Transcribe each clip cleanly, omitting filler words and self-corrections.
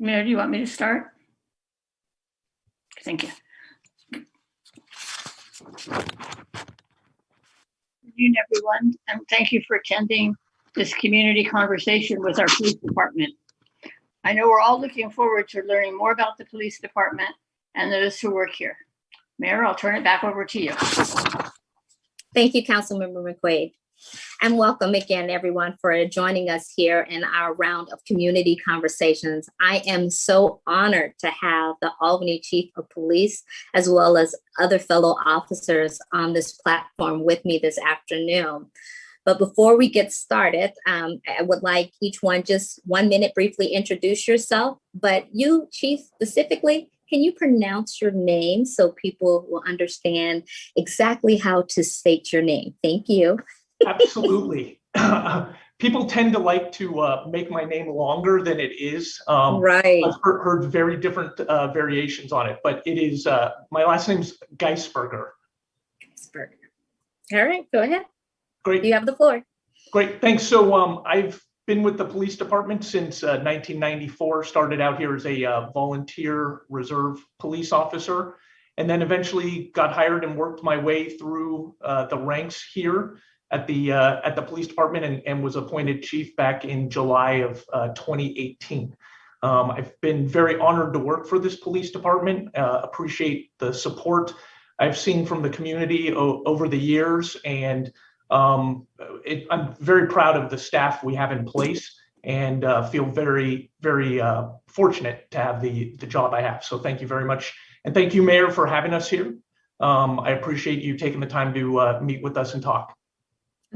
Mayor, do you want me to start? Thank you. Good evening, everyone, and thank you for attending this community conversation with our police department. I know we're all looking forward to learning more about the police department and those who work here. Mayor, I'll turn it back over to you. Thank you, Councilmember McQuaid. And welcome again, everyone, for joining us here in our round of community conversations. I am so honored to have the Albany Chief of Police, as well as other fellow officers on this platform with me this afternoon. But before we get started, I would like each one just 1 minute briefly introduce yourself. But you, Chief, specifically, can you pronounce your name so people will understand exactly how to state your name? Thank you. Absolutely. People tend to like to make my name longer than it is. Right. I've heard very different variations on it, but it is, my last name's Geissberger. Geissberger. All right, go ahead. Great. You have the floor. Great, thanks. So I've been with the police department since 1994, started out here as a volunteer reserve police officer, and then eventually got hired and worked my way through the ranks here at the police department and was appointed chief back in July of 2018. I've been very honored to work for this police department, appreciate the support I've seen from the community over the years, and I'm very proud of the staff we have in place and feel very, very fortunate to have the job I have. So thank you very much. And thank you, Mayor, for having us here. I appreciate you taking the time to meet with us and talk.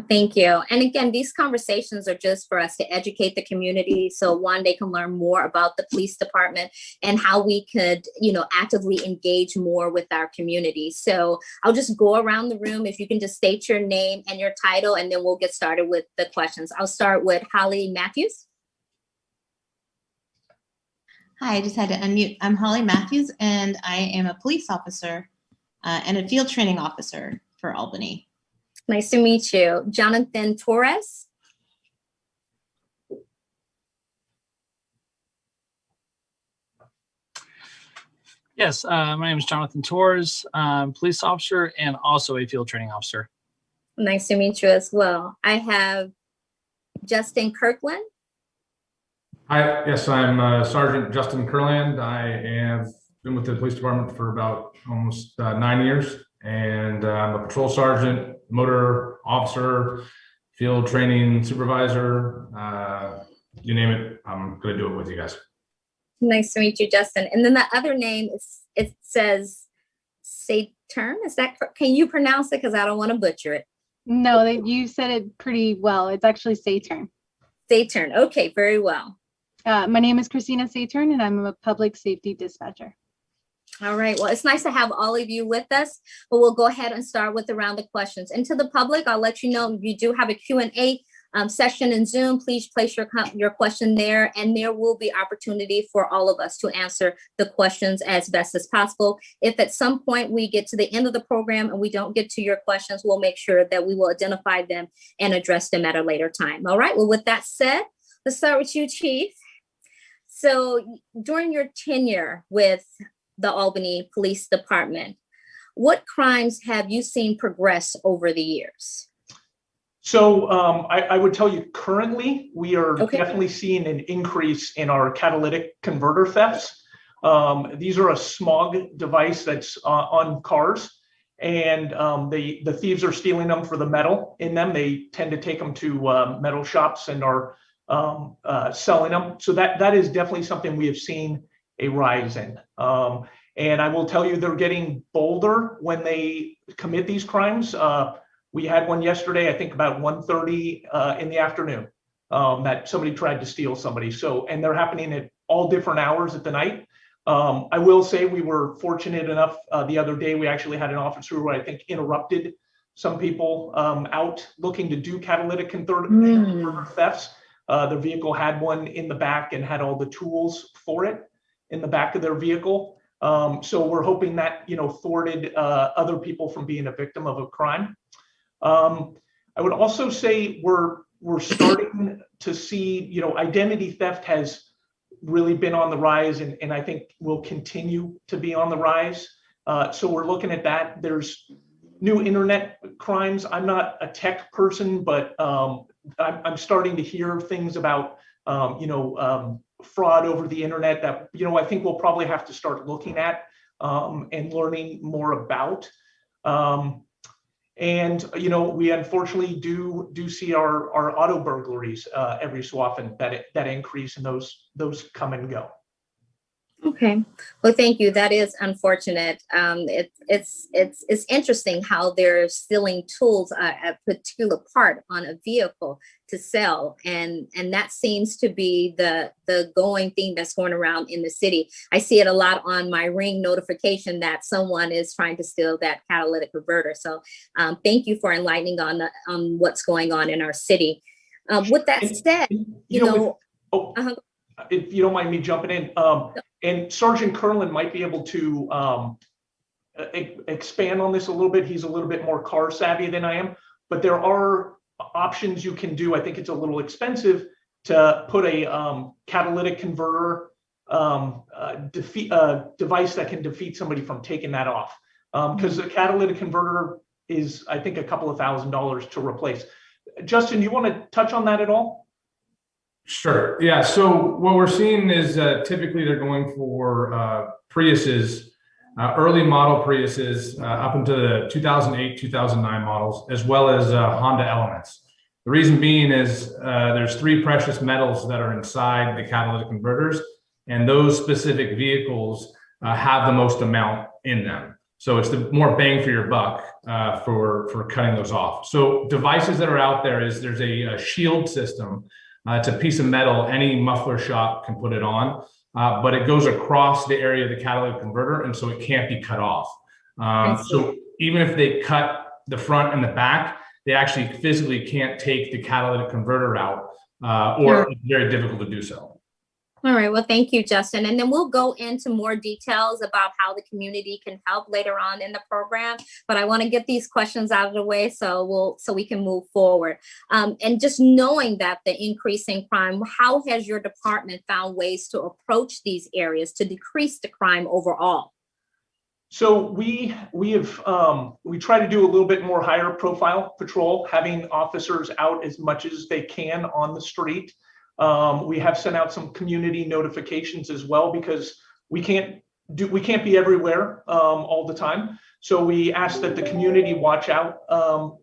Thank you. And again, these conversations are just for us to educate the community. So one, they can learn more about the police department and how we could, actively engage more with our community. So I'll just go around the room. If you can just state your name and your title, and then we'll get started with the questions. I'll start with Holly Matthews. Hi, I just had to unmute. I'm Holly Matthews, and I am a police officer and a field training officer for Albany. Nice to meet you. Jonathan Torres. Yes, my name is Jonathan Torres. I'm a police officer and also a field training officer. Nice to meet you as well. I have Justin Kirkland. Hi, yes, I'm Sergeant Justin Kurland. I have been with the police department for about almost 9 years, and I'm a patrol sergeant, motor officer, field training supervisor, you name it, I'm going to do it with you guys. Nice to meet you, Justin. And then the other name it says Saturn. Is that correct? Can you pronounce it? Because I don't want to butcher it. No, you said it pretty well. It's actually Saturn. Saturn. Okay, very well. My name is Christina Saturn, and I'm a public safety dispatcher. All right. Well, it's nice to have all of you with us, but we'll go ahead and start with the round of questions. And to the public, I'll let you know you do have a Q&A session in Zoom. Please place your question there, and there will be opportunity for all of us to answer the questions as best as possible. If at some point we get to the end of the program and we don't get to your questions, we'll make sure that we will identify them and address them at a later time. All right. Well, with that said, let's start with you, Chief. So during your tenure with the Albany Police Department, what crimes have you seen progress over the years? So I would tell you currently, we are definitely seeing an increase in our catalytic converter thefts. These are a smog device that's on cars, and the thieves are stealing them for the metal in them. They tend to take them to metal shops and are selling them. So that is definitely something we have seen a rise in. And I will tell you, they're getting bolder when they commit these crimes. We had one yesterday, I think about 1:30 in the afternoon, that somebody tried to steal somebody. So, and they're happening at all different hours of the night. I will say we were fortunate enough the other day, we actually had an officer who I think interrupted some people out looking to do catalytic converter thefts. The vehicle had one in the back and had all the tools for it in the back of their vehicle. So we're hoping that, thwarted other people from being a victim of a crime. I would also say we're starting to see, identity theft has really been on the rise, and I think will continue to be on the rise. So we're looking at that. There's new internet crimes. I'm not a tech person, but I'm starting to hear things about, fraud over the internet that, I think we'll probably have to start looking at and learning more about. And, we unfortunately do see our auto burglaries every so often that increase, and those come and go. Okay, well, thank you. That is unfortunate. It's interesting how they're stealing tools, a particular part on a vehicle to sell, and that seems to be the going thing that's going around in the city. I see it a lot on my Ring notification that someone is trying to steal that catalytic converter. So thank you for enlightening on what's going on in our city. With that said, if you don't mind me jumping in, and Sergeant Curlin might be able to expand on this a little bit. He's a little bit more car savvy than I am, but there are options you can do. I think it's a little expensive to put a catalytic converter device that can defeat somebody from taking that off. Because the catalytic converter is, I think, a couple of $1,000s to replace. Justin, you want to touch on that at all? Sure. Yeah. So what we're seeing is typically they're going for Priuses, early model Priuses up into the 2008, 2009 models, as well as Honda Elements. The reason being is there's 3 precious metals that are inside the catalytic converters, and those specific vehicles have the most amount in them. So it's the more bang for your buck for cutting those off. So devices that are out there is there's a shield system. It's a piece of metal, any muffler shop can put it on, but it goes across the area of the catalytic converter, and so it can't be cut off. So even if they cut the front and the back, they actually physically can't take the catalytic converter out, or it's very difficult to do so. All right, well, thank you, Justin. And then we'll go into more details about how the community can help later on in the program. But I want to get these questions out of the way so we can move forward. And just knowing that the increase in crime, how has your department found ways to approach these areas to decrease the crime overall? So we try to do a little bit more higher profile patrol, having officers out as much as they can on the street. We have sent out some community notifications as well, because we can't be everywhere all the time. So we ask that the community watch out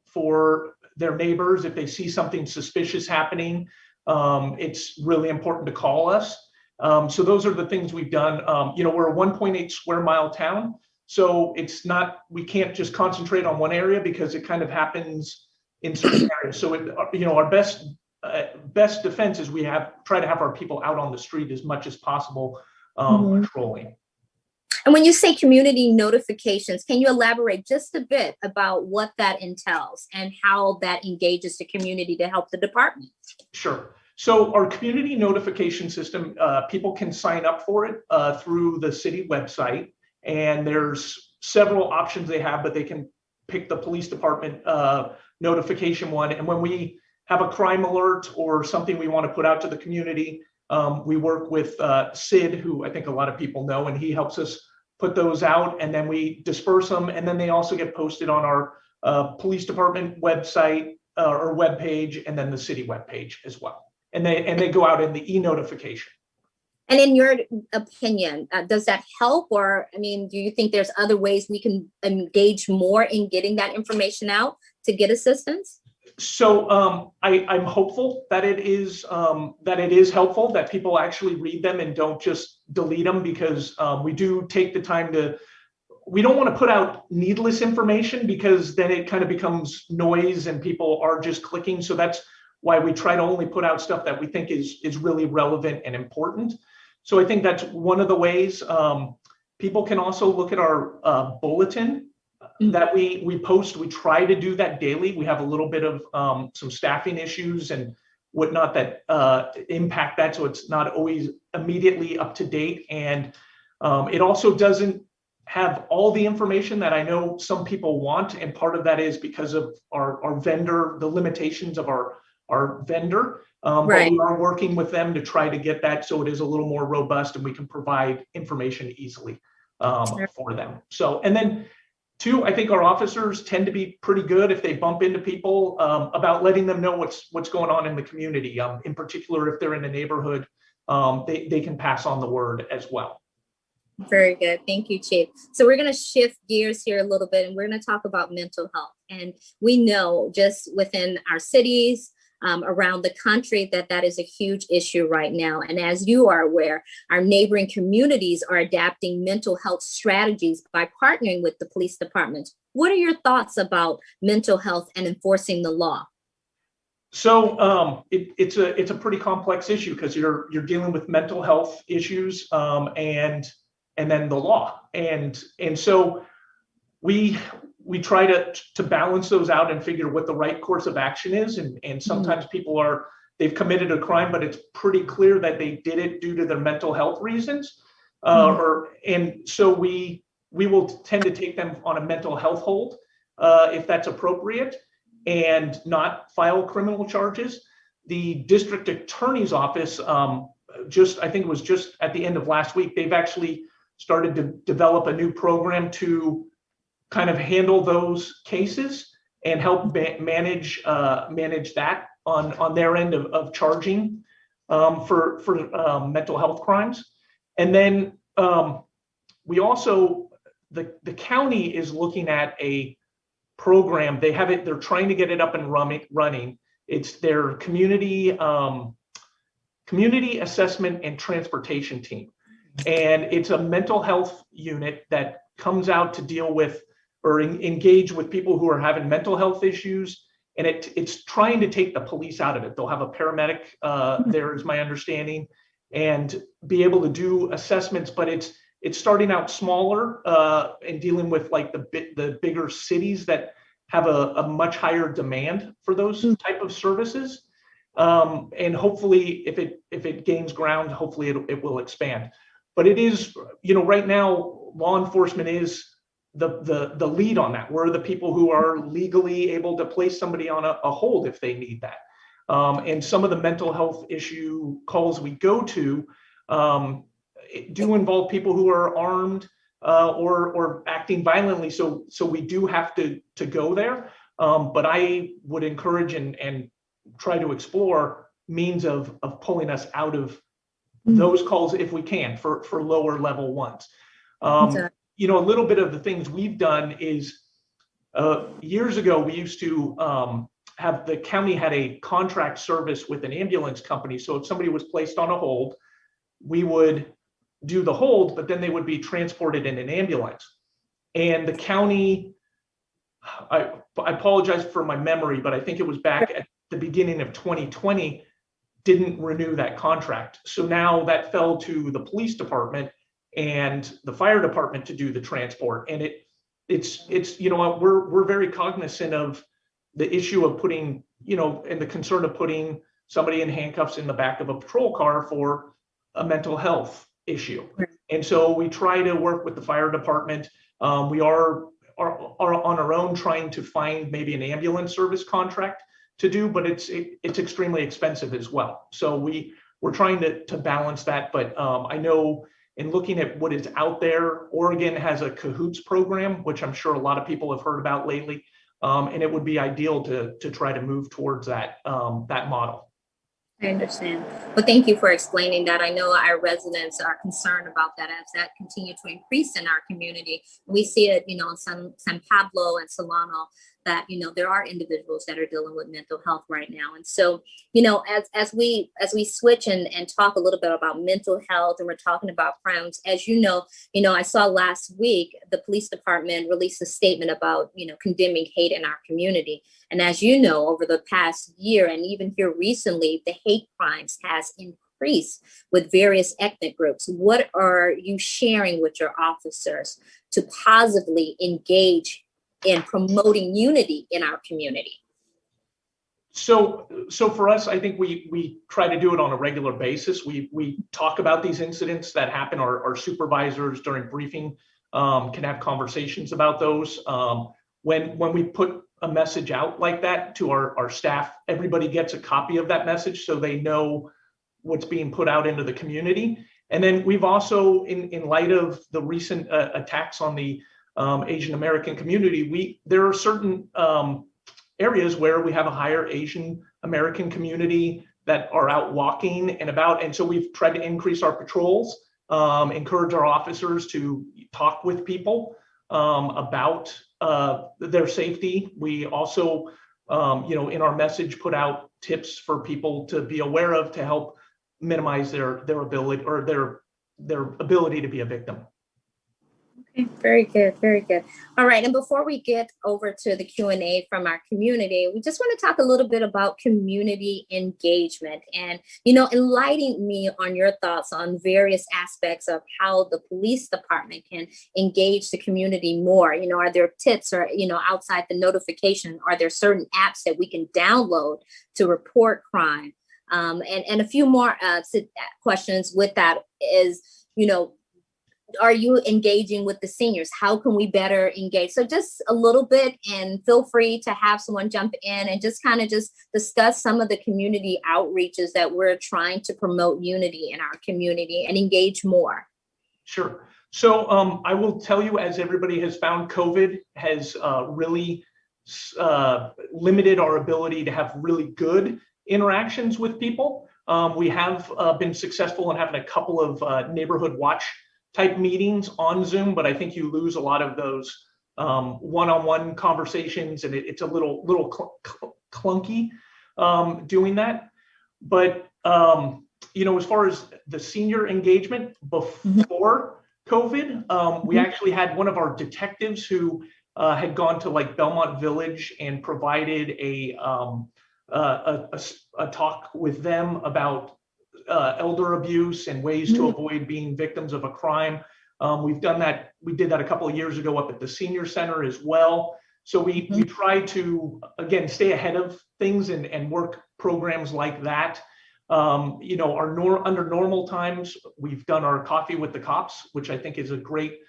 for their neighbors. If they see something suspicious happening, it's really important to call us. So those are the things we've done. We're a 1.8 square mile town, so we can't just concentrate on one area because it kind of happens in certain areas. So our best defense is we try to have our people out on the street as much as possible, patrolling. And when you say community notifications, can you elaborate just a bit about what that entails and how that engages the community to help the department? Sure. So our community notification system, people can sign up for it through the city website, and there's several options they have, but they can pick the police department notification one. And when we have a crime alert or something we want to put out to the community, we work with Sid, who I think a lot of people know, and he helps us put those out, and then we disperse them, and then they also get posted on our police department website or webpage, and then the city webpage as well. And they go out in the e-notification. And in your opinion, does that help? Or, do you think there's other ways we can engage more in getting that information out to get assistance? So I'm hopeful that it is helpful, that people actually read them and don't just delete them, because we do take the time we don't want to put out needless information, because then it kind of becomes noise and people are just clicking. So that's why we try to only put out stuff that we think is really relevant and important. So I think that's one of the ways. People can also look at our bulletin that we post. We try to do that daily. We have a little bit of some staffing issues and whatnot that impact that, so it's not always immediately up to date. And it also doesn't have all the information that I know some people want, and part of that is because of our vendor, the limitations of our vendor. But Right. we are working with them to try to get that so it is a little more robust and we can provide information easily for them. So, and then two, I think our officers tend to be pretty good if they bump into people about letting them know what's going on in the community. In particular, if they're in a neighborhood, they can pass on the word as well. Very good. Thank you, Chief. So we're going to shift gears here a little bit, and we're going to talk about mental health. And we know just within our cities, around the country, that is a huge issue right now. And as you are aware, our neighboring communities are adapting mental health strategies by partnering with the police departments. What are your thoughts about mental health and enforcing the law? So it's a pretty complex issue because you're dealing with mental health issues and then the law, and so we try to balance those out and figure what the right course of action is. And sometimes people they've committed a crime, but it's pretty clear that they did it due to their mental health reasons. And so we will tend to take them on a mental health hold if that's appropriate and not file criminal charges. The district attorney's office, I think it was just at the end of last week, they've actually started to develop a new program to kind of handle those cases and help manage that on their end of charging for mental health crimes. And then we also, the county is looking at a program. They're trying to get it up and running. It's their community assessment and transportation team. And it's a mental health unit that comes out to deal with or engage with people who are having mental health issues. And it's trying to take the police out of it. They'll have a paramedic there, is my understanding, and be able to do assessments. But it's starting out smaller and dealing with like the bigger cities that have a much higher demand for those type of services. And hopefully, if it gains ground, hopefully it will expand. But it is, right now, law enforcement is the lead on that. We're the people who are legally able to place somebody on a hold if they need that. And some of the mental health issue calls we go to do involve people who are armed or acting violently. So we do have to go there. But I would encourage and try to explore means of pulling us out of those calls if we can for lower level ones. A little bit of the things we've done is years ago, we used to have the county had a contract service with an ambulance company. So if somebody was placed on a hold, we would do the hold, but then they would be transported in an ambulance. And the county, I apologize for my memory, but I think it was back at the beginning of 2020, didn't renew that contract. So now that fell to the police department and the fire department to do the transport. And it's we're very cognizant of the issue of putting, and the concern of putting somebody in handcuffs in the back of a patrol car for a mental health issue. And so we try to work with the fire department. We are on our own trying to find maybe an ambulance service contract to do, but it's extremely expensive as well. So we're trying to balance that. But I know in looking at what is out there, Oregon has a CAHOOTS program, which I'm sure a lot of people have heard about lately. And it would be ideal to try to move towards that model. I understand. Well, thank you for explaining that. I know our residents are concerned about that as that continues to increase in our community. We see it, in San Pablo and Solano, that, there are individuals that are dealing with mental health right now. And so, as we switch and talk a little bit about mental health, and we're talking about crimes, as I saw last week, the police department released a statement about, condemning hate in our community. And as you know, over the past year and even here recently, the hate crimes has increased with various ethnic groups. What are you sharing with your officers to positively engage in promoting unity in our community? So for us, I think we try to do it on a regular basis. We talk about these incidents that happen. Our supervisors during briefing can have conversations about those. When we put a message out like that to our staff, everybody gets a copy of that message so they know what's being put out into the community. And then we've also, in light of the recent attacks on the Asian American community, there are certain areas where we have a higher Asian American community that are out walking and about. And so we've tried to increase our patrols, encourage our officers to talk with people about their safety. We also, in our message, put out tips for people to be aware of to help minimize their ability or their ability to be a victim. Okay, very good, very good. All right, and before we get over to the Q&A from our community, we just want to talk a little bit about community engagement and, enlighten me on your thoughts on various aspects of how the police department can engage the community more. Are there tips or, outside the notification, are there certain apps that we can download to report crime? And a few more questions with that is, are you engaging with the seniors? How can we better engage? So just a little bit, and feel free to have someone jump in and just kind of just discuss some of the community outreaches that we're trying to promote unity in our community and engage more. Sure. So I will tell you, as everybody has found, COVID has really limited our ability to have really good interactions with people. We have been successful in having a couple of neighborhood watch type meetings on Zoom, but I think you lose a lot of those one-on-one conversations, and it's a little clunky doing that. But as far as the senior engagement before COVID, we actually had one of our detectives who had gone to like Belmont Village and provided a talk with them about elder abuse and ways to avoid being victims of a crime. We've done that. We did that a couple of years ago up at the senior center as well. So we try to, again, stay ahead of things and work programs like that. Under normal times, we've done our coffee with the cops, which I think is a great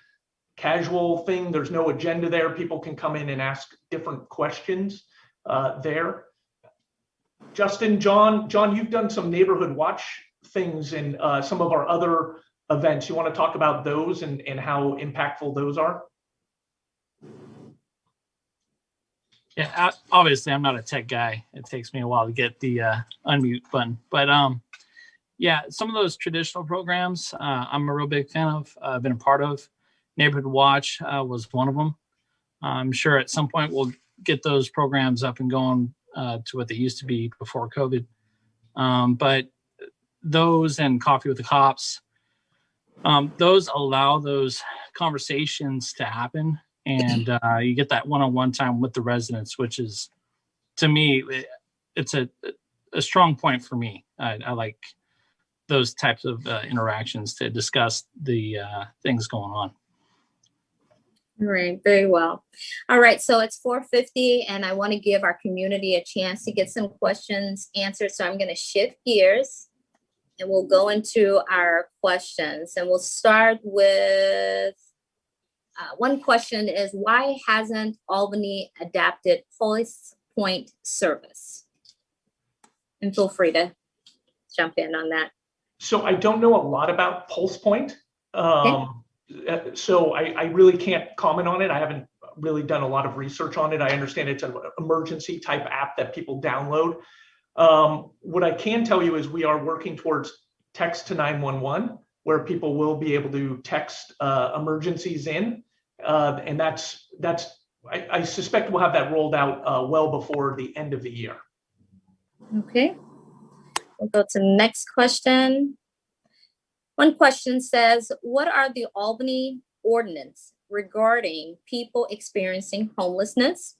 casual thing. There's no agenda there. People can come in and ask different questions there. Justin, John, you've done some neighborhood watch things in some of our other events. You want to talk about those and how impactful those are? Yeah, obviously I'm not a tech guy. It takes me a while to get the unmute button. But yeah, some of those traditional programs I'm a real big fan of, been a part of. Neighborhood Watch was one of them. I'm sure at some point we'll get those programs up and going to what they used to be before COVID. But those and Coffee with the Cops, those allow those conversations to happen. And you get that one-on-one time with the residents, which is, to me, it's a strong point for me. I like those types of interactions to discuss the things going on. All right, very well. All right, so it's 4:50, and I want to give our community a chance to get some questions answered. So I'm going to shift gears, and we'll go into our questions. And we'll start with one question is, why hasn't Albany adapted pulse point service? And feel free to jump in on that. So I don't know a lot about Pulse Point. Okay. So I really can't comment on it. I haven't really done a lot of research on it. I understand it's an emergency type app that people download. What I can tell you is we are working towards text to 911, where people will be able to text emergencies in. And I suspect we'll have that rolled out well before the end of the year. Okay, we'll go to the next question. One question says, what are the Albany ordinance regarding people experiencing homelessness?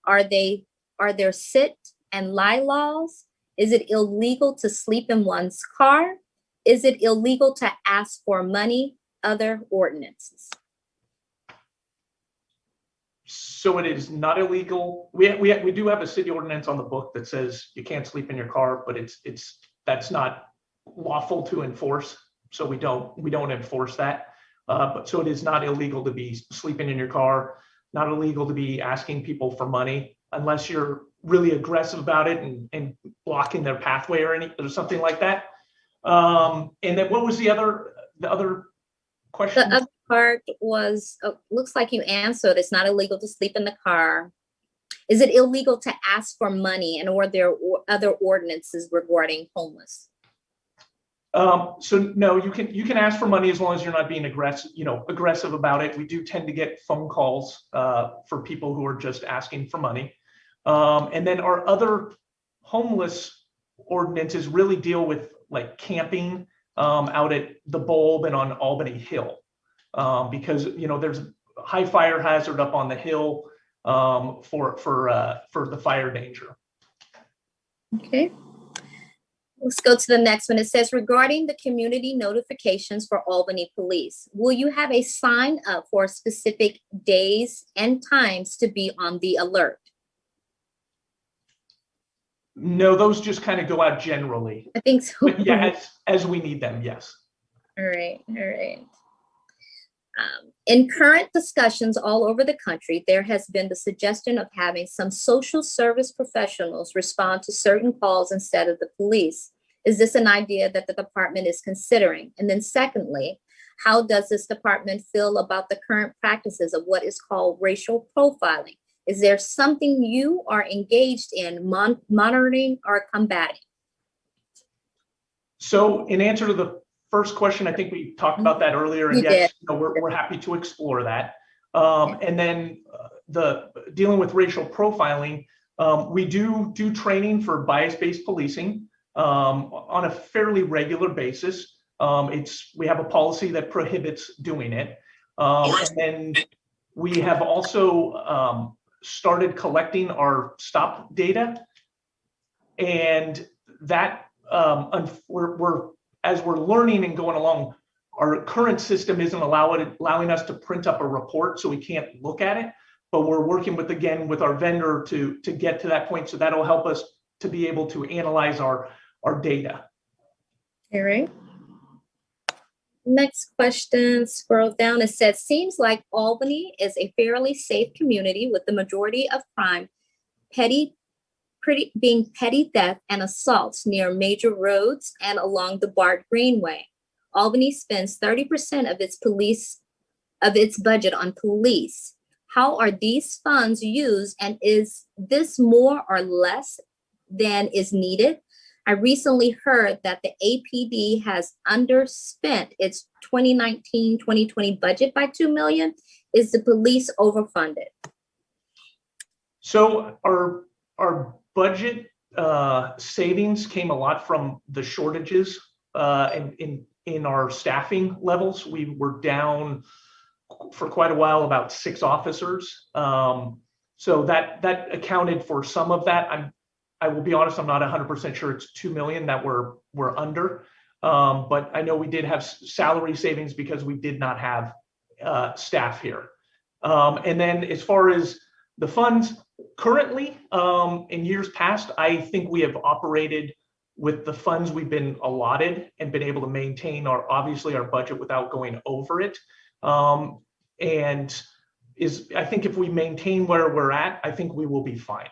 Are there sit and lie laws? Is it illegal to sleep in one's car? Is it illegal to ask for money? Other ordinances. So it is not illegal. We do have a city ordinance on the book that says you can't sleep in your car, but that's not lawful to enforce. So we don't enforce that. But so it is not illegal to be sleeping in your car. not illegal to be asking people for money unless you're really aggressive about it and blocking their pathway or something like that. And then what was the other question? The other part was, looks like you answered, it's not illegal to sleep in the car. Is it illegal to ask for money, and are there other ordinances regarding homeless? So no, you can ask for money as long as you're not being aggressive about it. We do tend to get phone calls for people who are just asking for money. And then our other homeless ordinances really deal with like camping out at the Bulb and on Albany Hill, because there's a high fire hazard up on the hill for the fire danger. Okay. Let's go to the next one. It says, regarding the community notifications for Albany Police, will you have a sign up for specific days and times to be on the alert? No, those just kind of go out generally. I think so. But yeah, as we need them, yes. All right. In current discussions all over the country, there has been the suggestion of having some social service professionals respond to certain calls instead of the police. Is this an idea that the department is considering? And then secondly, how does this department feel about the current practices of what is called racial profiling? Is there something you are engaged in monitoring or combating? So in answer to the first question, I think we talked about that earlier, and yes, we're happy to explore that. And then the dealing with racial profiling, we do training for bias-based policing on a fairly regular basis. We have a policy that prohibits doing it, and then we have also started collecting our stop data, and that as we're learning and going along, our current system isn't allowing us to print up a report, so we can't look at it. But we're working with our vendor to get to that point, so that'll help us to be able to analyze our data. All right. Next question, scroll down. It says, seems like Albany is a fairly safe community with the majority of crime being petty theft and assaults near major roads and along the BART Greenway. Albany spends 30% of its budget on police. How are these funds used, and is this more or less than is needed? I recently heard that the APD has underspent its 2019-2020 budget by $2 million. Is the police overfunded? So our budget savings came a lot from the shortages in our staffing levels. We were down for quite a while, about 6 officers. So that accounted for some of that. I will be honest, I'm not 100% sure it's 2 million that we're under, but I know we did have salary savings because we did not have staff here. And then as far as the funds currently, in years past, I think we have operated with the funds we've been allotted and been able to maintain obviously our budget without going over it. And I think if we maintain where we're at, I think we will be fine.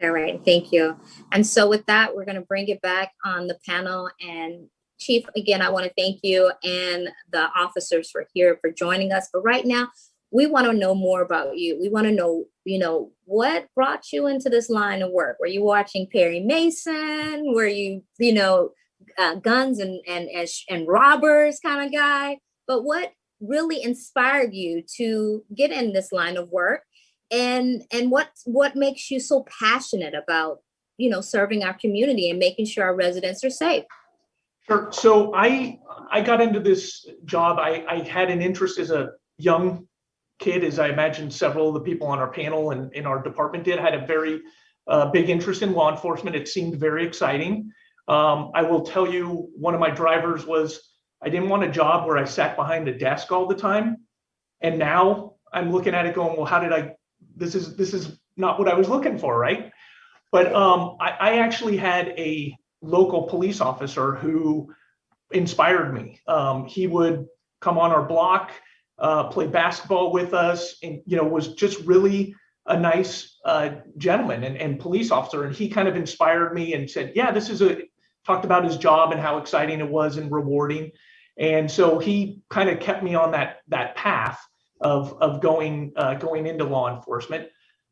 All right, thank you. And so with that, we're going to bring it back on the panel. And Chief, again, I want to thank you and the officers for joining us. But right now, we want to know more about you. We want to know, what brought you into this line of work? Were you watching Perry Mason? Were you, guns and robbers kind of guy? But what really inspired you to get in this line of work? And what makes you so passionate about, serving our community and making sure our residents are safe? Sure. So I got into this job. I had an interest as a young kid, as I imagine several of the people on our panel and in our department did. I had a very big interest in law enforcement. It seemed very exciting. I will tell you, one of my drivers was I didn't want a job where I sat behind a desk all the time. And now I'm looking at it going, well, this is not what I was looking for, right? But I actually had a local police officer who inspired me. He would come on our block played basketball with us, and was just really a nice gentleman and police officer. And he kind of inspired me and said, yeah, talked about his job and how exciting it was and rewarding. And so he kind of kept me on that path of going into law enforcement.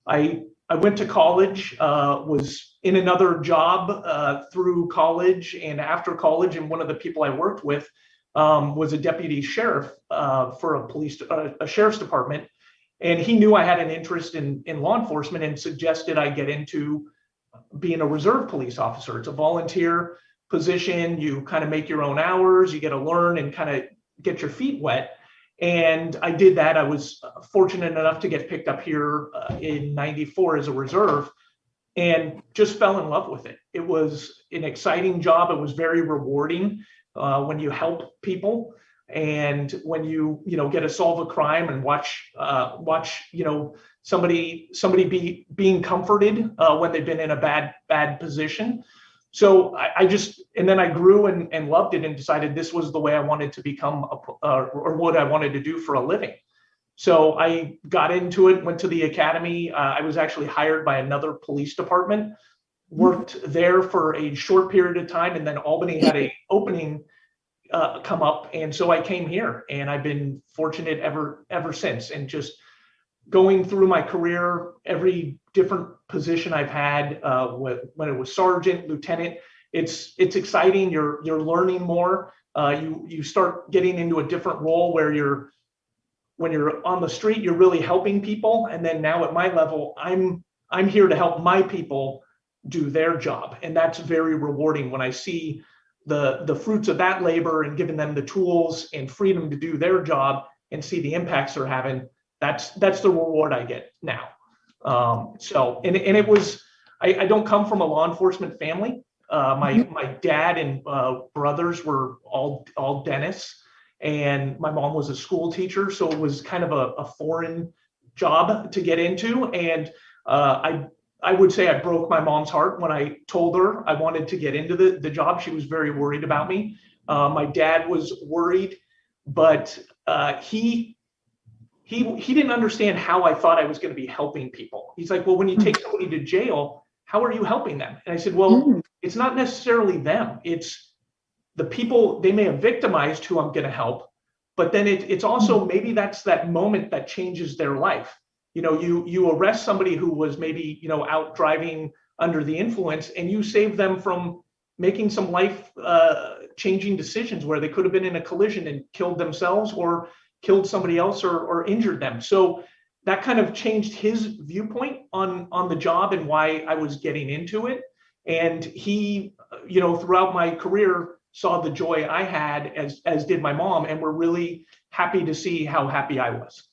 I went to college, was in another job through college and after college, and one of the people I worked with was a deputy sheriff for a sheriff's department. And he knew I had an interest in law enforcement and suggested I get into being a reserve police officer. It's a volunteer position. You kind of make your own hours, you get to learn and kind of get your feet wet. And I did that. I was fortunate enough to get picked up here in '94 as a reserve and just fell in love with it. It was an exciting job. It was very rewarding when you help people. And when you get to solve a crime and watch somebody being comforted when they've been in a bad position. So and then I grew and loved it and decided this was the way I wanted to become or what I wanted to do for a living. So I got into it, went to the academy. I was actually hired by another police department, worked there for a short period of time, and then Albany had an opening come up, and so I came here, and I've been fortunate ever since. And just going through my career, every different position I've had, when it was sergeant, lieutenant, it's exciting. You're learning more. You start getting into a different role where when you're on the street, you're really helping people, and then now at my level, I'm here to help my people do their job, and that's very rewarding when I see the fruits of that labor and giving them the tools and freedom to do their job and see the impacts they're having. That's the reward I get now. It was, I don't come from a law enforcement family. My dad and brothers were all dentists, and my mom was a school teacher. So it was kind of a foreign job to get into. And I would say I broke my mom's heart when I told her I wanted to get into the job. She was very worried about me. My dad was worried, but he didn't understand how I thought I was going to be helping people. He's like, well, when you take somebody to jail, how are you helping them? And I said, well, it's not necessarily them. It's the people they may have victimized who I'm going to help. But then it's also maybe that's that moment that changes their life. You arrest somebody who was maybe, out driving under the influence, and you save them from making some life changing decisions where they could have been in a collision and killed themselves or killed somebody else or injured them. So that kind of changed his viewpoint on the job and why I was getting into it. And he, throughout my career, saw the joy I had, as did my mom, and we're really happy to see how happy I was.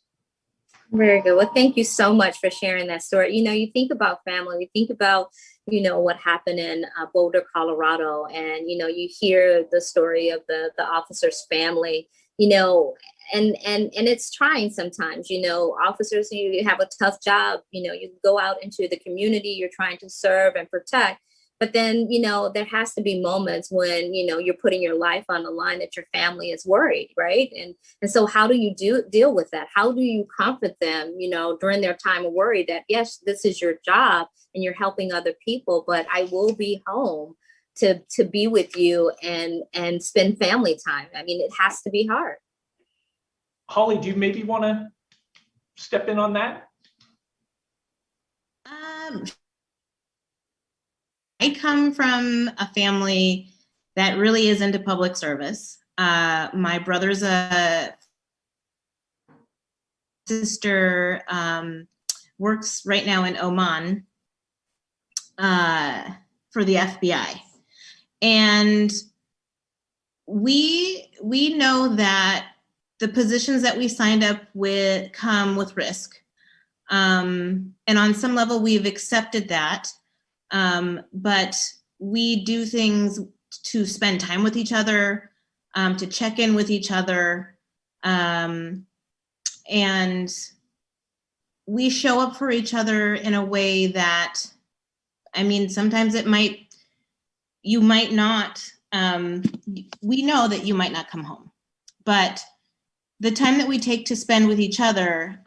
Very good. Well, thank you so much for sharing that story. You think about family, you think about, what happened in Boulder, Colorado, and, you hear the story of the officer's family, and it's trying sometimes, officers, you have a tough job, you go out into the community, you're trying to serve and protect. But then, there has to be moments when, you're putting your life on the line, that your family is worried, right? And so how do you deal with that? How do you comfort them, during their time of worry that, yes, this is your job and you're helping other people, but I will be home to be with you and spend family time. I mean, it has to be hard. Holly, do you maybe want to step in on that? I come from a family that really is into public service. My brother's a sister, works right now in Oman for the FBI. And we know that the positions that we signed up with come with risk. And on some level, we've accepted that. But we do things to spend time with each other, to check in with each other. And we show up for each other in a way that, sometimes you might not, we know that you might not come home, but the time that we take to spend with each other,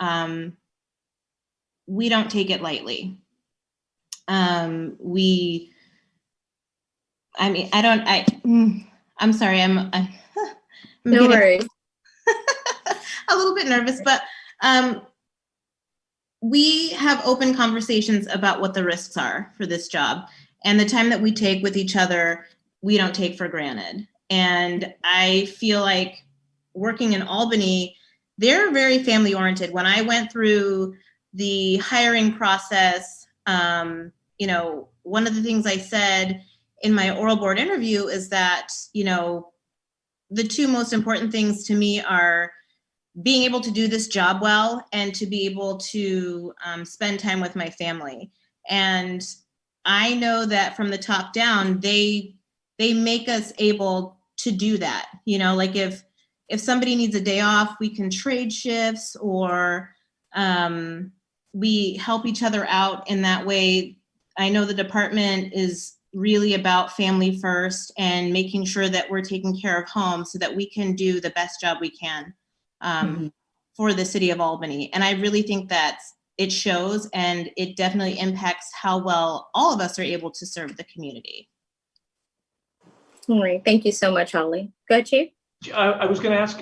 we don't take it lightly. I'm sorry, I'm No getting worries. a little bit nervous, but we have open conversations about what the risks are for this job, and the time that we take with each other, we don't take for granted. And I feel like working in Albany, they're very family oriented. When I went through the hiring process, you know, one of the things I said in my oral board interview is that, you know, the two most important things to me are being able to do this job well and to be able to spend time with my family. And I know that from the top down, they make us able to do that. You know, like if somebody needs a day off, we can trade shifts, or we help each other out in that way. I know the department is really about family first and making sure that we're taking care of home so that we can do the best job we can for the city of Albany. And I really think that it shows, and it definitely impacts how well all of us are able to serve the community. All right, thank you so much, Holly. Go ahead, Chief. I was going to ask,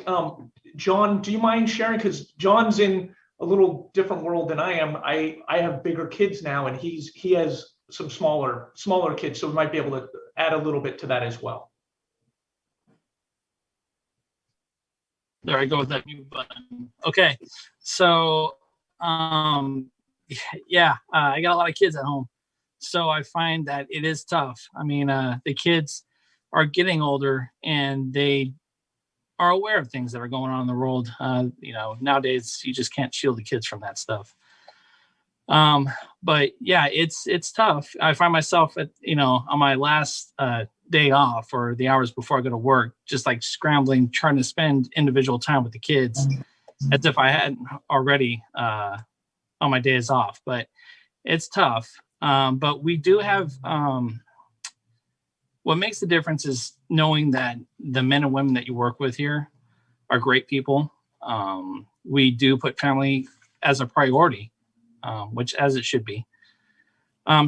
John, do you mind sharing? Because John's in a little different world than I am. I have bigger kids now, and he has some smaller kids, so we might be able to add a little bit to that as well. There I go with that mute button. Okay, so yeah, I got a lot of kids at home, so I find that it is tough. I mean, the kids are getting older, and they are aware of things that are going on in the world. You know, nowadays you just can't shield the kids from that stuff. But yeah, it's tough. I find myself at, you know, on my last day off, or the hours before I go to work, just like scrambling, trying to spend individual time with the kids as if I hadn't already on my days off. But it's tough. But we do have, what makes the difference is knowing that the men and women that you work with here are great people. We do put family as a priority, which as it should be.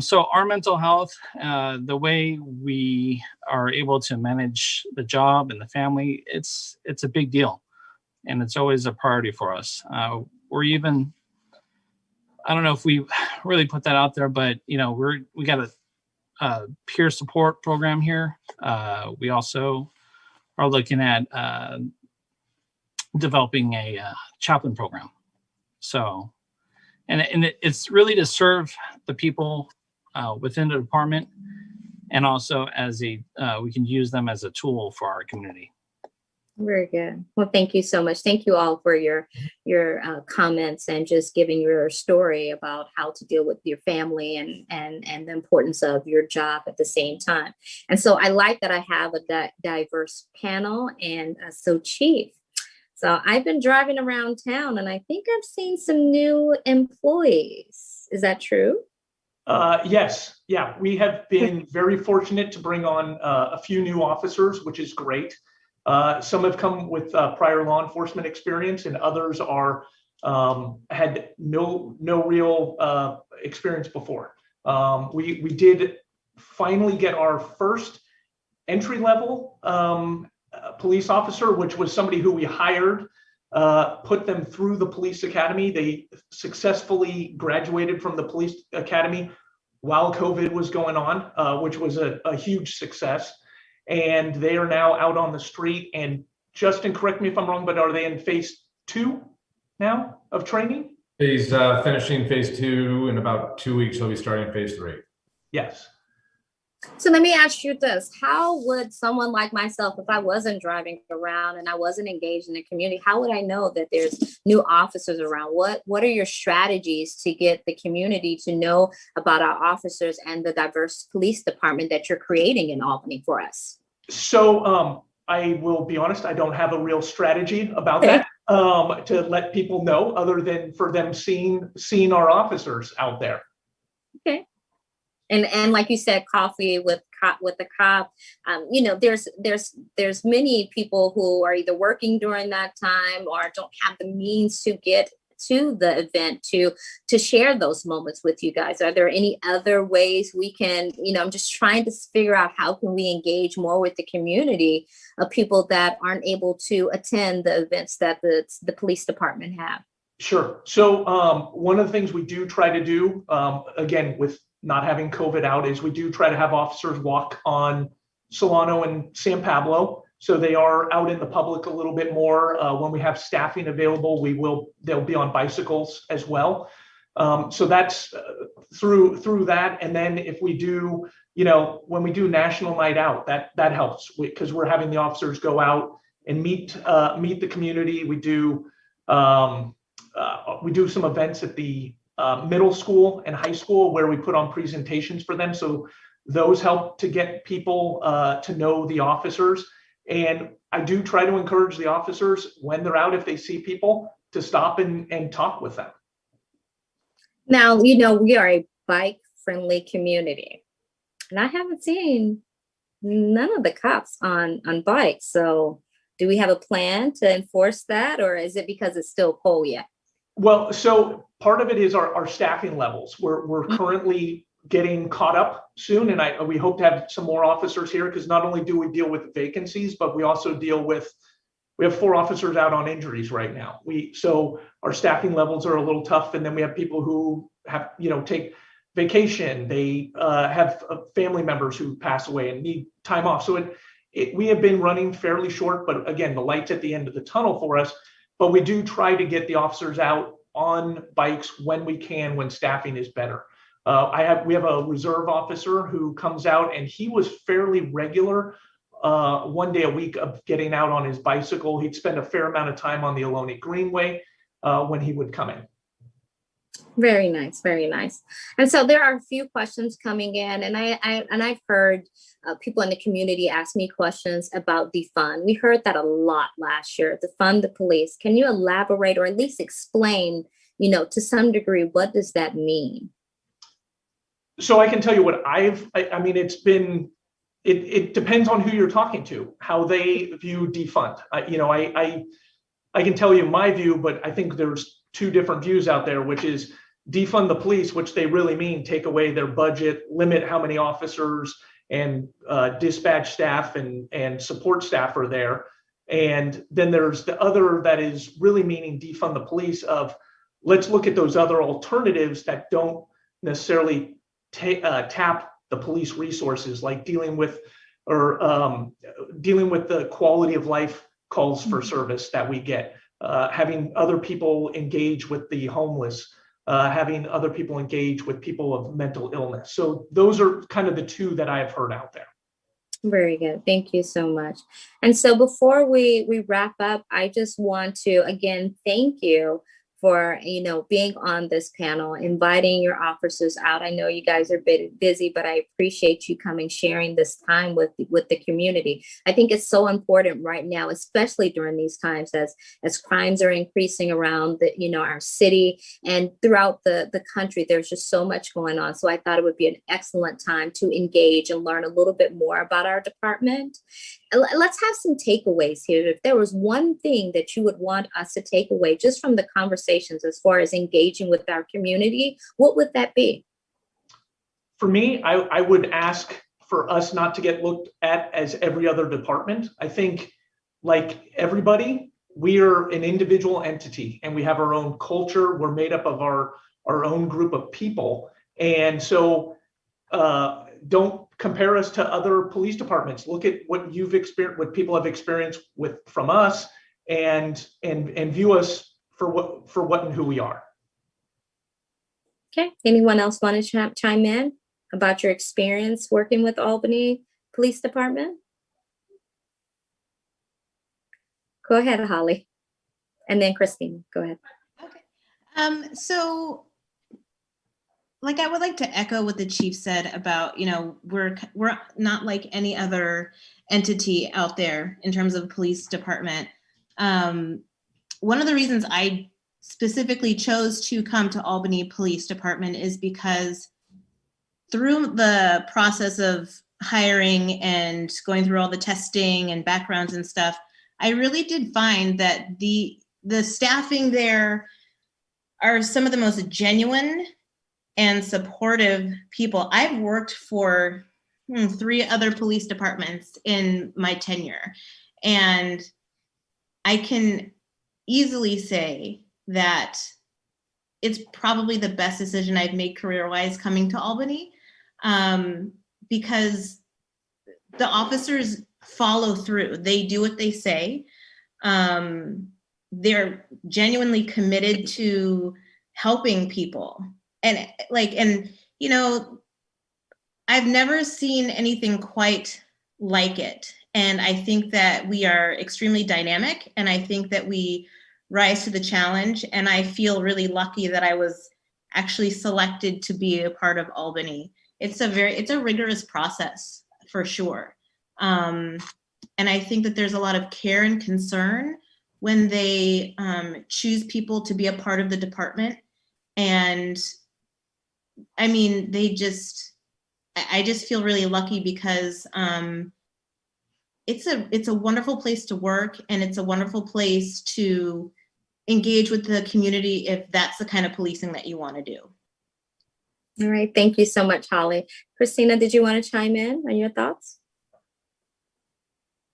So our mental health, the way we are able to manage the job and the family, it's a big deal, and it's always a priority for us. We're even, I don't know if we really put that out there, but you know, we got a peer support program here. We also are looking at developing a chaplain program. So, and it's really to serve the people within the department, and also as we can use them as a tool for our community. Very good. Well, thank you so much. Thank you all for your comments and just giving your story about how to deal with your family and the importance of your job at the same time. And so I like that I have a diverse panel. And so Chief, so I've been driving around town and I think I've seen some new employees. Is that true? Yes. Yeah, we have been very fortunate to bring on a few new officers, which is great. Some have come with prior law enforcement experience, and others are had no real experience before. We did finally get our first entry level police officer, which was somebody who we hired, put them through the police academy. They successfully graduated from the police academy while COVID was going on, which was a huge success. And they are now out on the street. And Justin, correct me if I'm wrong, but are they in phase 2 now of training? He's finishing phase 2 in about 2 weeks. He'll be starting phase 3. Yes. So let me ask you this. How would someone like myself, if I wasn't driving around and I wasn't engaged in the community, how would I know that there's new officers around? What are your strategies to get the community to know about our officers and the diverse police department that you're creating in Albany for us? So I will be honest, I don't have a real strategy about that to let people know, other than for them seeing our officers out there. Okay. And like you said, coffee with the cop. There's many people who are either working during that time or don't have the means to get to the event to share those moments with you guys. Are there any other ways we can, I'm just trying to figure out how can we engage more with the community of people that aren't able to attend the events that the police department have? Sure. So one of the things we do try to do, again, with not having COVID out, is we do try to have officers walk on Solano and San Pablo. So they are out in the public a little bit more. When we have staffing available, they'll be on bicycles as well. So that's through that. And then if we do, when we do National Night Out, that helps because we're having the officers go out and meet the community. We do some events at the middle school and high school where we put on presentations for them. So those help to get people to know the officers. And I do try to encourage the officers when they're out, if they see people, to stop and talk with them. Now, we are a bike-friendly community, and I haven't seen none of the cops on bikes. So do we have a plan to enforce that, or is it because it's still cold yet? Well, so part of it is our staffing levels. We're currently getting caught up soon, and we hope to have some more officers here, because not only do we deal with vacancies, but we also we have 4 officers out on injuries right now. So our staffing levels are a little tough, and then we have people who have take vacation. They have family members who pass away and need time off. So we have been running fairly short, but again, the light's at the end of the tunnel for us. But we do try to get the officers out on bikes when we can, when staffing is better. We have a reserve officer who comes out, and he was fairly regular, 1 day a week of getting out on his bicycle. He'd spend a fair amount of time on the Albany Greenway when he would come in. Very nice, very nice. And so there are a few questions coming in, and I've heard people in the community ask me questions about defund. We heard that a lot last year, defund the police. Can you elaborate or at least explain, to some degree, what does that mean? So I can tell you what it depends on who you're talking to, how they view defund. I can tell you my view, but I think there's 2 different views out there, which is defund the police, which they really mean take away their budget, limit how many officers and dispatch staff and support staff are there. And then there's the other that is really meaning defund the police of, let's look at those other alternatives that don't necessarily tap the police resources, like dealing with the quality of life calls for service that we get, having other people engage with the homeless, having other people engage with people of mental illness. So those are kind of the 2 that I have heard out there. Very good. Thank you so much. And so before we wrap up, I just want to, again, thank you for, being on this panel, inviting your officers out. I know you guys are busy, but I appreciate you coming, sharing this time with the community. I think it's so important right now, especially during these times as crimes are increasing around our city and throughout the country. There's just so much going on. So I thought it would be an excellent time to engage and learn a little bit more about our department. Let's have some takeaways here. If there was one thing that you would want us to take away just from the conversations as far as engaging with our community, what would that be? For me, I would ask for us not to get looked at as every other department. I think, like everybody, we are an individual entity and we have our own culture. We're made up of our own group of people. And so don't compare us to other police departments. Look at what you've experienced, what people have experienced from us, and view us for what and who we are. Okay. Anyone else want to chime in about your experience working with Albany Police Department? Go ahead, Holly. And then Christine, go ahead. Okay. So I would like to echo what the chief said about, we're not like any other entity out there in terms of police department. One of the reasons I specifically chose to come to Albany Police Department is because through the process of hiring and going through all the testing and backgrounds and stuff, I really did find that the staffing there are some of the most genuine and supportive people. I've worked for 3 other police departments in my tenure, and I can easily say that it's probably the best decision I've made career-wise coming to Albany, because the officers follow through. They do what they say. They're genuinely committed to helping people. And you know, I've never seen anything quite like it. And I think that we are extremely dynamic, and I think that we rise to the challenge. And I feel really lucky that I was actually selected to be a part of Albany. It's a rigorous process for sure. And I think that there's a lot of care and concern when they choose people to be a part of the department. And I mean, I just feel really lucky because it's a wonderful place to work, and it's a wonderful place to engage with the community if that's the kind of policing that you want to do. All right, thank you so much, Holly. Christina, did you want to chime in on your thoughts?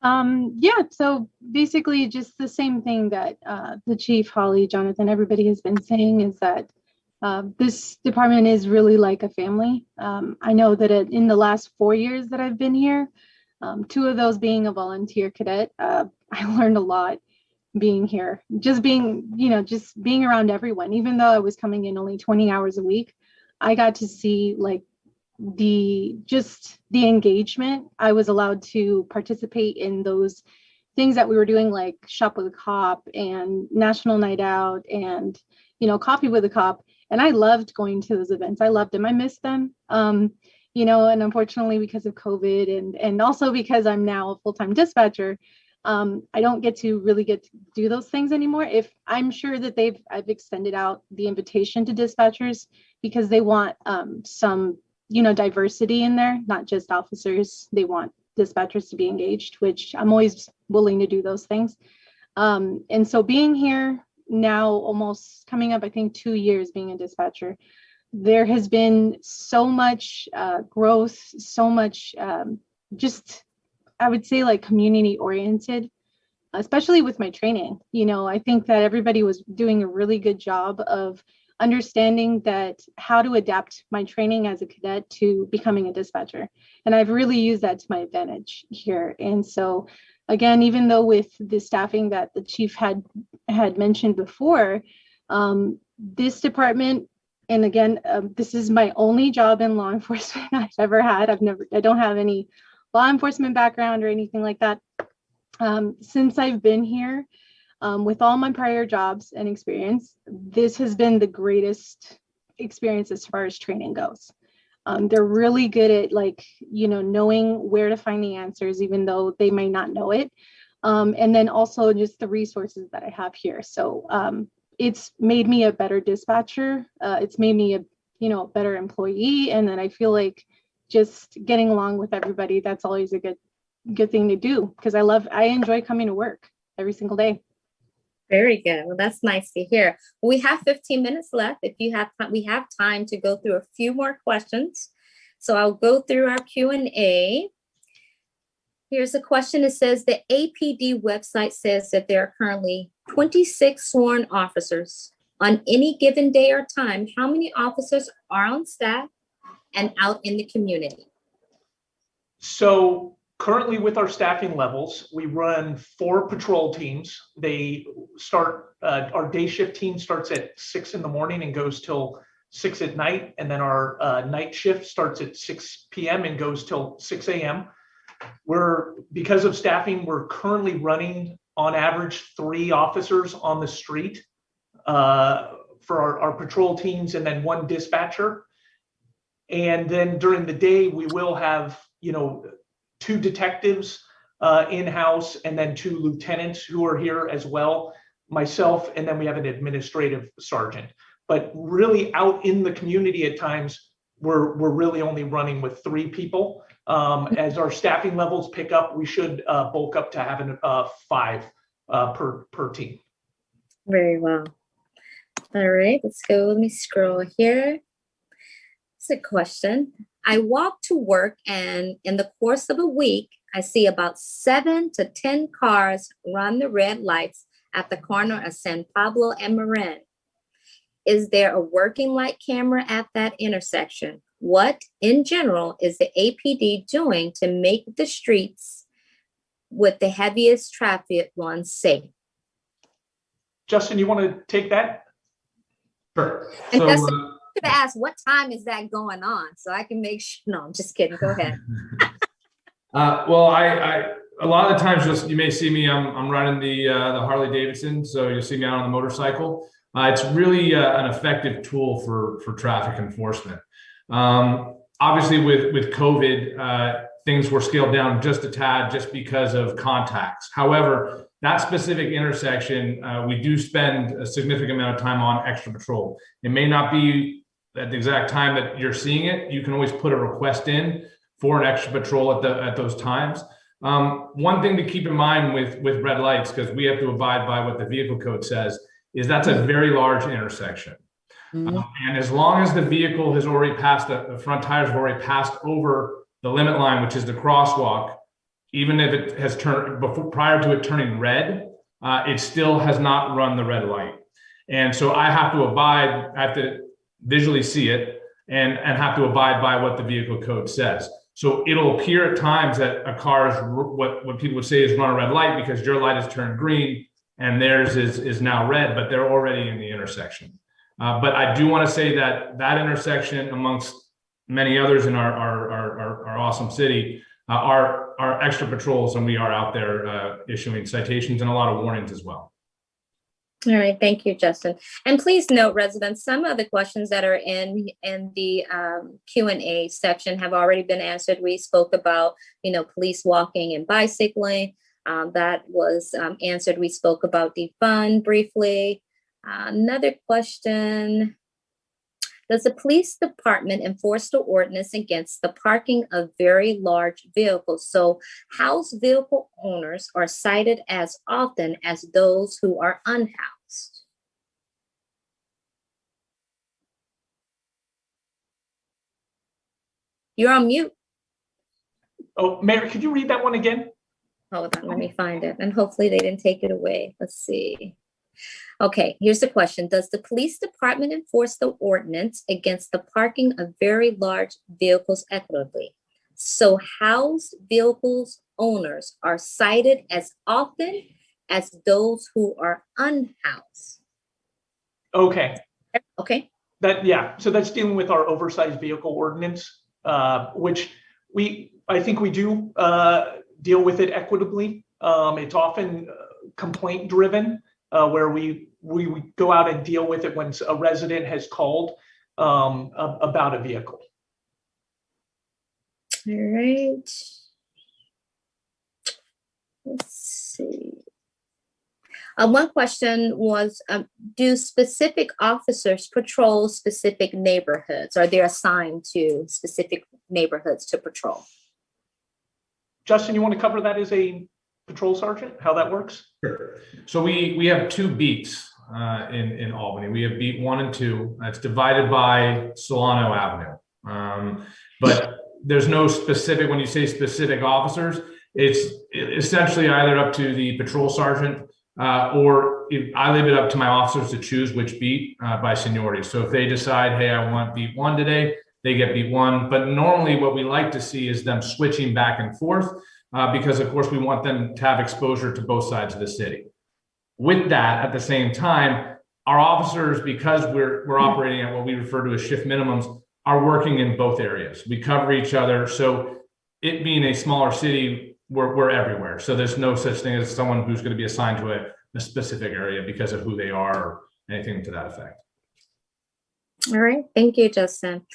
Yeah, so basically just the same thing that the chief, Holly, Jonathan, everybody has been saying is that this department is really like a family. I know that in the last 4 years that I've been here, 2 of those being a volunteer cadet, I learned a lot being here, just being around everyone. Even though I was coming in only 20 hours a week, I got to see like the engagement. I was allowed to participate in those things that we were doing, like Shop with a Cop and National Night Out and, Coffee with a Cop. And I loved going to those events. I loved them. I missed them. And unfortunately, because of COVID and also because I'm now a full-time dispatcher, I don't get to do those things anymore. If I'm sure that I've extended out the invitation to dispatchers because they want some, diversity in there, not just officers. They want dispatchers to be engaged, which I'm always willing to do those things. And so being here now, almost coming up, I think 2 years being a dispatcher, there has been so much growth, so much I would say like community oriented, especially with my training. I think that everybody was doing a really good job of understanding that how to adapt my training as a cadet to becoming a dispatcher. And I've really used that to my advantage here. And so again, even though with the staffing that the chief had mentioned before, this department, and again, this is my only job in law enforcement I've ever had. I don't have any law enforcement background or anything like that. Since I've been here, with all my prior jobs and experience, this has been the greatest experience as far as training goes. They're really good at knowing where to find the answers, even though they may not know it. And then also just the resources that I have here. So it's made me a better dispatcher. It's made me a better employee. And then I feel like just getting along with everybody, that's always a good thing to do, because I enjoy coming to work every single day. Very good. Well, that's nice to hear. We have 15 minutes left. If you have time, we have time to go through a few more questions. So I'll go through our Q&A. Here's a question. It says the APD website says that there are currently 26 sworn officers. On any given day or time, how many officers are on staff and out in the community? So currently with our staffing levels, we run 4 patrol teams. They start, our day shift team starts at 6 in the morning and goes till 6 at night. And then our night shift starts at 6 p.m. and goes till 6 a.m. Because of staffing, we're currently running on average 3 officers on the street for our patrol teams, and then 1 dispatcher. And then during the day, we will have, 2 detectives in-house, and then 2 lieutenants who are here as well, myself, and then we have an administrative sergeant. But really out in the community at times, we're really only running with 3 people. As our staffing levels pick up, we should bulk up to having 5 per team. Very well. All right, let's go. Let me scroll here. It's a question. I walk to work, and in the course of a week, I see about 7 to 10 cars run the red lights at the corner of San Pablo and Marin. Is there a working light camera at that intersection? What, in general, is the APD doing to make the streets with the heaviest traffic ones safe? Justin, you want to take that? Sure. And So, Justin, I'm gonna ask, what time is that going on? So I can make sure. No, I'm just kidding. Go ahead. well, I a lot of the times you may see me. I'm riding the Harley Davidson, so you'll see me out on the motorcycle. It's really an effective tool for traffic enforcement. Obviously, with COVID, things were scaled down just a tad, just because of contacts. However, that specific intersection, we do spend a significant amount of time on extra patrol. It may not be at the exact time that you're seeing it. You can always put a request in for an extra patrol at those times. One thing to keep in mind with red lights, because we have to abide by what the vehicle code says, is that's a very large intersection. And as long as the vehicle has already passed, the front tires have already passed over the limit line, which is the crosswalk, even if it has turned prior to it turning red, it still has not run the red light. And so I have to visually see it and have to abide by what the vehicle code says. So it'll appear at times that a car is what people would say is run a red light because your light has turned green and theirs is now red, but they're already in the intersection. But I do want to say that intersection, amongst many others in our awesome city, are extra patrols, and we are out there issuing citations and a lot of warnings as well. All right, thank you, Justin. And please note, residents, some of the questions that are in the Q&A section have already been answered. We spoke about, police walking and bicycling. That was answered. We spoke about defund briefly. Another question. Does the police department enforce the ordinance against the parking of very large vehicles? So house vehicle owners are cited as often as those who are unhoused. You're on mute. Oh, Mayor, could you read that one again? Hold on, let me find it. And hopefully they didn't take it away. Let's see. Okay, here's the question. Does the police department enforce the ordinance against the parking of very large vehicles equitably? So house vehicles owners are cited as often as those who are unhoused. Okay. Okay. So that's dealing with our oversized vehicle ordinance, which I think we do deal with it equitably. It's often complaint driven, where we go out and deal with it when a resident has called about a vehicle. All right. Let's see. One question was, do specific officers patrol specific neighborhoods? Are they assigned to specific neighborhoods to patrol? Justin, you want to cover that as a patrol sergeant, how that works? Sure. So we have 2 beats in Albany. We have beat 1 and 2. That's divided by Solano Avenue. But there's no specific, when you say specific officers, it's essentially either up to the patrol sergeant or I leave it up to my officers to choose which beat by seniority. So if they decide, hey, I want beat 1 today, they get beat 1. But normally what we like to see is them switching back and forth because of course we want them to have exposure to both sides of the city. With that, at the same time, our officers, because we're operating at what we refer to as shift minimums, are working in both areas. We cover each other. So it being a smaller city, we're everywhere. So there's no such thing as someone who's going to be assigned to a specific area because of who they are or anything to that effect. All right, thank you, Justin.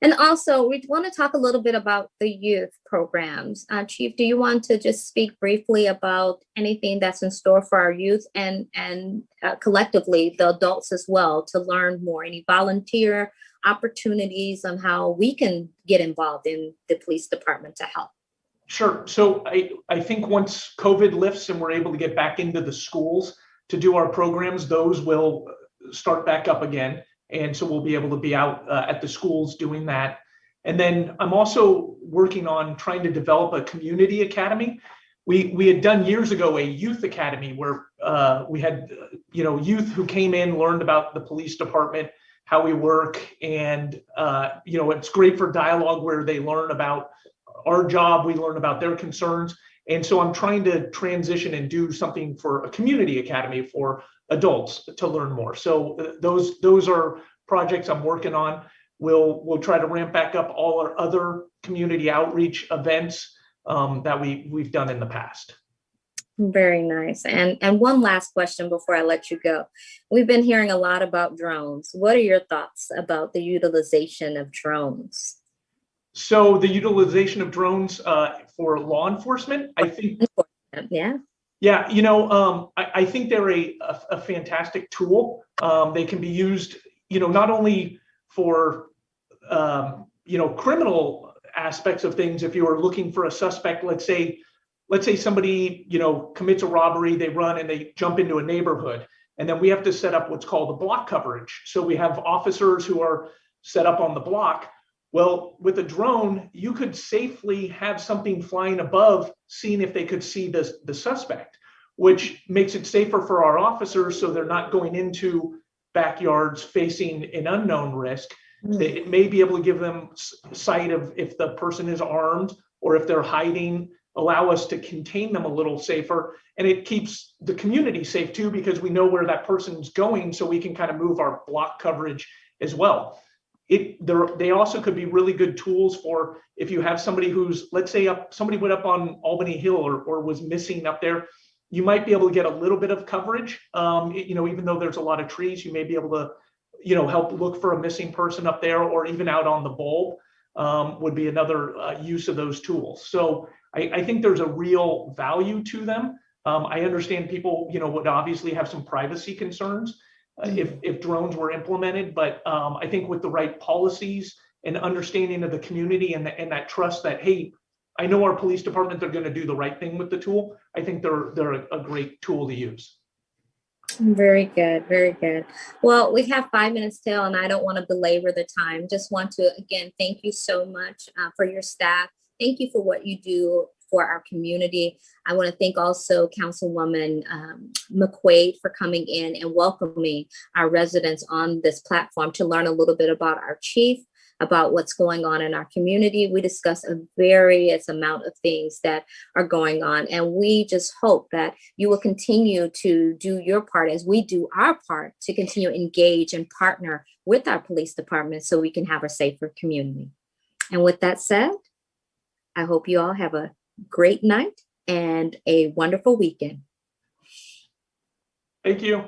And also, we want to talk a little bit about the youth programs. Chief, do you want to just speak briefly about anything that's in store for our youth and collectively the adults as well to learn more? Any volunteer opportunities on how we can get involved in the police department to help. Sure. So I think once COVID lifts and we're able to get back into the schools to do our programs, those will start back up again. And so we'll be able to be out at the schools doing that. And then I'm also working on trying to develop a community academy. We had done years ago a youth academy where we had youth who came in, learned about the police department, how we work, and it's great for dialogue where they learn about our job, we learn about their concerns. And so I'm trying to transition and do something for a community academy for adults to learn more. So those are projects I'm working on. We'll try to ramp back up all our other community outreach events that we've done in the past. Very nice. And one last question before I let you go. We've been hearing a lot about drones. What are your thoughts about the utilization of drones? So the utilization of drones for law enforcement, I think. Yeah. Yeah, I think they're a fantastic tool. They can be used, not only for, criminal aspects of things. If you are looking for a suspect, let's say somebody, commits a robbery, they run and they jump into a neighborhood, and then we have to set up what's called the block coverage. So we have officers who are set up on the block. Well, with a drone, you could safely have something flying above, seeing if they could see the suspect, which makes it safer for our officers so they're not going into backyards facing an unknown risk. It may be able to give them sight of if the person is armed or if they're hiding, allow us to contain them a little safer. And it keeps the community safe too, because we know where that person's going, so we can kind of move our block coverage as well. They also could be really good tools for if you have somebody who's, let's say somebody went up on Albany Hill or was missing up there, you might be able to get a little bit of coverage. Even though there's a lot of trees, you may be able to, help look for a missing person up there, or even out on the bulb would be another use of those tools. So I think there's a real value to them. I understand people, would obviously have some privacy concerns if drones were implemented, but I think with the right policies and understanding of the community and that trust that, hey, I know our police department, they're going to do the right thing with the tool. I think they're a great tool to use. Very good. Very good. Well, we have 5 minutes till, and I don't want to belabor the time. Just want to, again, thank you so much for your staff. Thank you for what you do for our community. I want to thank also Councilwoman McQuaid for coming in and welcoming our residents on this platform to learn a little bit about our chief, about what's going on in our community. We discuss a various amount of things that are going on, and we just hope that you will continue to do your part as we do our part to continue to engage and partner with our police department so we can have a safer community. And with that said, I hope you all have a great night and a wonderful weekend. Thank you.